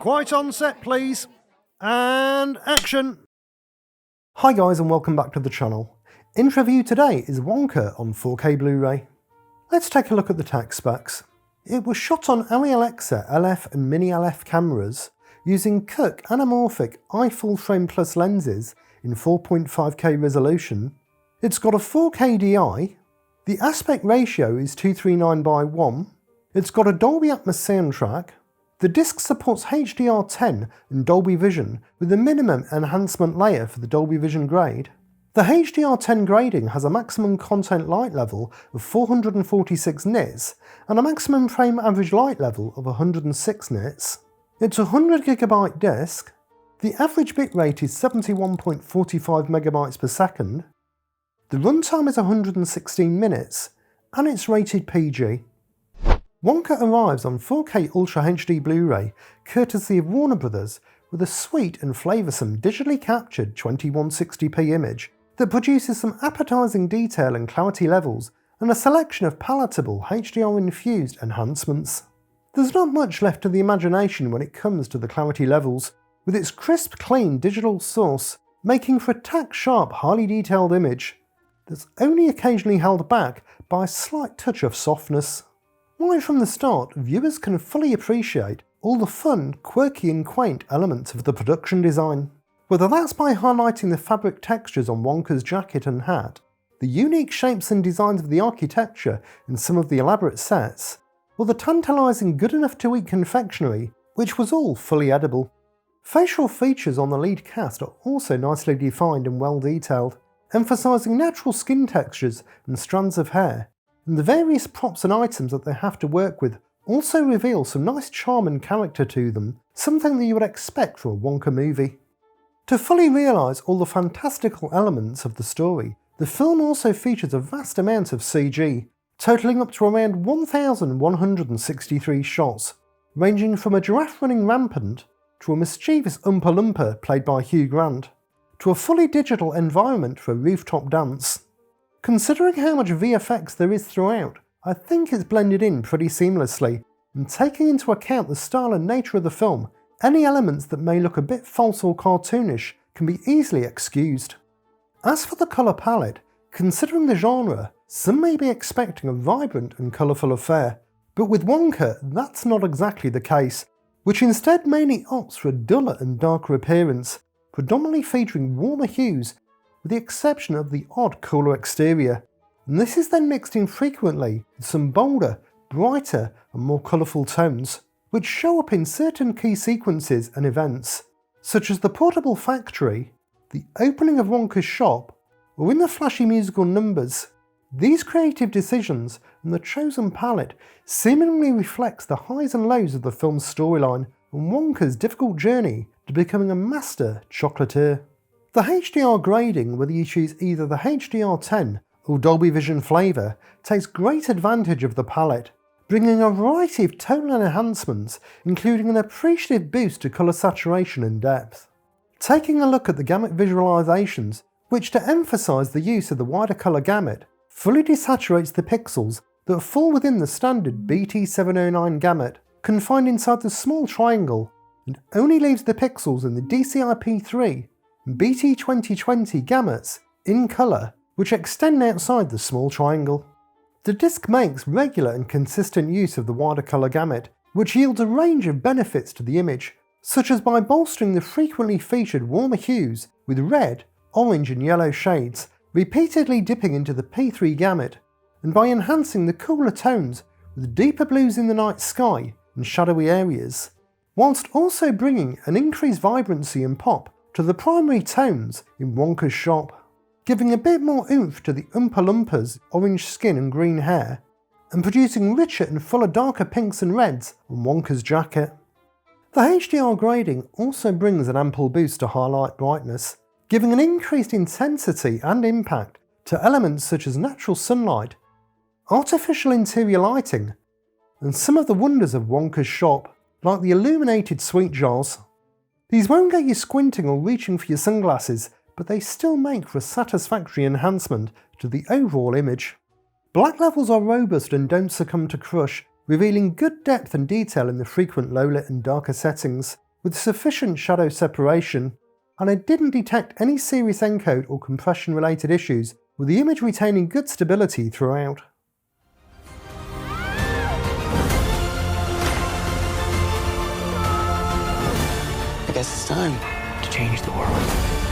Quiet on set, please. And action. Hi guys and welcome back to the channel. In review today is Wonka on 4K Blu-ray. Let's take a look at the tech specs. It was shot on ARRI LF and Mini LF cameras using Cooke anamorphic iFull Frame Plus lenses in 4.5K resolution. It's got a 4K DI. The aspect ratio is 239:1. It's got a Dolby Atmos soundtrack. The disc supports HDR10 and Dolby Vision with a minimum enhancement layer for the Dolby Vision grade. The HDR10 grading has a maximum content light level of 446 nits and a maximum frame average light level of 106 nits. It's a 100GB disc. The average bitrate is 71.45 megabytes per second. The runtime is 116 minutes and it's rated PG. Wonka arrives on 4K Ultra HD Blu-ray, courtesy of Warner Bros., with a sweet and flavoursome digitally captured 2160p image that produces some appetising detail and clarity levels and a selection of palatable HDR-infused enhancements. There's not much left to the imagination when it comes to the clarity levels, with its crisp, clean digital source making for a tack-sharp, highly detailed image that's only occasionally held back by a slight touch of softness. Right from the start, viewers can fully appreciate all the fun, quirky and quaint elements of the production design. Whether that's by highlighting the fabric textures on Wonka's jacket and hat, the unique shapes and designs of the architecture in some of the elaborate sets, or the tantalising good enough to eat confectionery, which was all fully edible. Facial features on the lead cast are also nicely defined and well detailed, emphasising natural skin textures and strands of hair. And the various props and items that they have to work with also reveal some nice charm and character to them, something that you would expect from a Wonka movie. To fully realise all the fantastical elements of the story, the film also features a vast amount of CG, totalling up to around 1,163 shots, ranging from a giraffe running rampant, to a mischievous Oompa Loompa played by Hugh Grant, to a fully digital environment for a rooftop dance. Considering how much VFX there is throughout, I think it's blended in pretty seamlessly, and taking into account the style and nature of the film, any elements that may look a bit false or cartoonish can be easily excused. As for the colour palette, considering the genre, some may be expecting a vibrant and colourful affair, but with Wonka that's not exactly the case, which instead mainly opts for a duller and darker appearance, predominantly featuring warmer hues with the exception of the odd cooler exterior, and this is then mixed in frequently with some bolder, brighter and more colourful tones, which show up in certain key sequences and events, such as the portable factory, the opening of Wonka's shop, or in the flashy musical numbers. These creative decisions and the chosen palette seemingly reflects the highs and lows of the film's storyline and Wonka's difficult journey to becoming a master chocolatier. The HDR grading, whether you choose either the HDR10 or Dolby Vision flavour, takes great advantage of the palette, bringing a variety of tonal enhancements, including an appreciative boost to colour saturation and depth. Taking a look at the gamut visualisations, which to emphasise the use of the wider colour gamut, fully desaturates the pixels that fall within the standard BT709 gamut, confined inside the small triangle, and only leaves the pixels in the DCI-P3 BT2020 gamuts in colour, which extend outside the small triangle. The disc makes regular and consistent use of the wider colour gamut, which yields a range of benefits to the image, such as by bolstering the frequently featured warmer hues with red, orange and yellow shades, repeatedly dipping into the P3 gamut, and by enhancing the cooler tones with deeper blues in the night sky and shadowy areas, whilst also bringing an increased vibrancy and pop to the primary tones in Wonka's shop, giving a bit more oomph to the Oompa Loompa's orange skin and green hair, and producing richer and fuller darker pinks and reds on Wonka's jacket. The HDR grading also brings an ample boost to highlight brightness, giving an increased intensity and impact to elements such as natural sunlight, artificial interior lighting, and some of the wonders of Wonka's shop, like the illuminated sweet jars. These won't get you squinting or reaching for your sunglasses, but they still make for a satisfactory enhancement to the overall image. Black levels are robust and don't succumb to crush, revealing good depth and detail in the frequent low-lit and darker settings, with sufficient shadow separation, and it didn't detect any serious encode or compression related issues, with the image retaining good stability throughout. I guess it's time to change the world.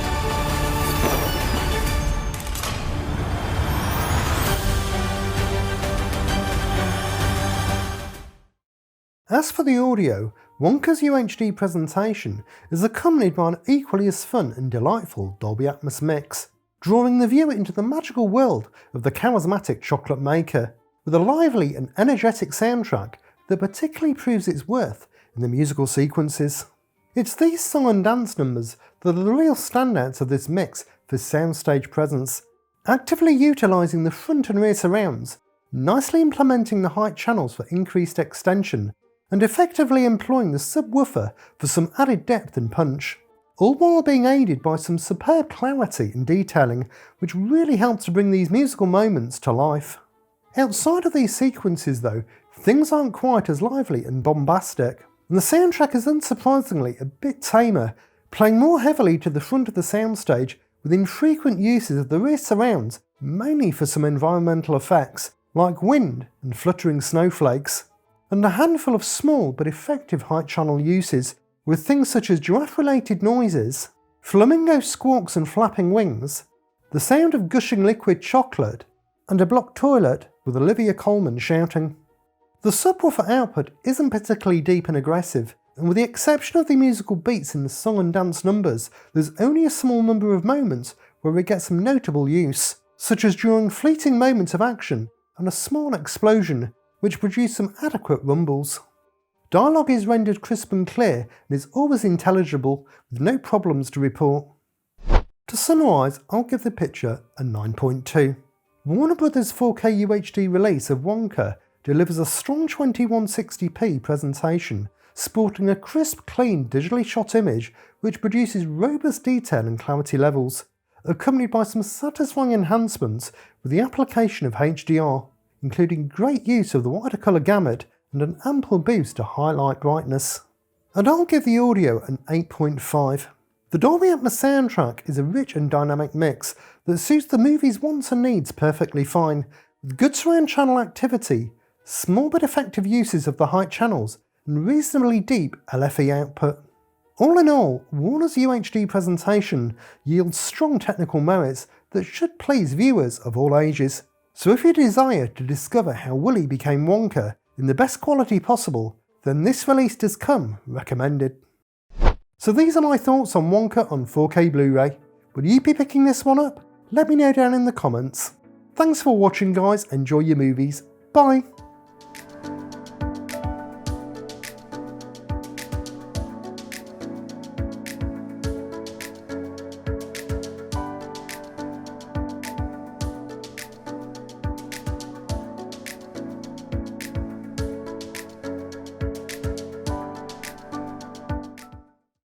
As for the audio, Wonka's UHD presentation is accompanied by an equally as fun and delightful Dolby Atmos mix, drawing the viewer into the magical world of the charismatic chocolate maker, with a lively and energetic soundtrack that particularly proves its worth in the musical sequences. It's these song and dance numbers that are the real standouts of this mix for soundstage presence, actively utilising the front and rear surrounds, nicely implementing the height channels for increased extension, and effectively employing the subwoofer for some added depth and punch, all while being aided by some superb clarity and detailing which really helps to bring these musical moments to life. Outside of these sequences though, things aren't quite as lively and bombastic, and the soundtrack is unsurprisingly a bit tamer, playing more heavily to the front of the soundstage with infrequent uses of the rear surrounds, mainly for some environmental effects like wind and fluttering snowflakes, and a handful of small but effective height channel uses with things such as giraffe-related noises, flamingo squawks and flapping wings, the sound of gushing liquid chocolate, and a blocked toilet with Olivia Colman shouting. The subwoofer output isn't particularly deep and aggressive, and with the exception of the musical beats in the song and dance numbers, there's only a small number of moments where we get some notable use, such as during fleeting moments of action and a small explosion, which produce some adequate rumbles. Dialogue is rendered crisp and clear and is always intelligible, with no problems to report. To summarise, I'll give the picture a 9.2. Warner Bros. 4K UHD release of Wonka delivers a strong 2160p presentation, sporting a crisp, clean, digitally shot image which produces robust detail and clarity levels, accompanied by some satisfying enhancements with the application of HDR, including great use of the wider colour gamut and an ample boost to highlight brightness. And I'll give the audio an 8.5. The Dolby Atmos soundtrack is a rich and dynamic mix that suits the movie's wants and needs perfectly fine, with good surround channel activity, small but effective uses of the height channels, and reasonably deep LFE output. All in all, Warner's UHD presentation yields strong technical merits that should please viewers of all ages. So if you desire to discover how Willy became Wonka in the best quality possible, then this release does come recommended. So these are my thoughts on Wonka on 4K Blu-ray. Will you be picking this one up? Let me know down in the comments. Thanks for watching guys, enjoy your movies, bye!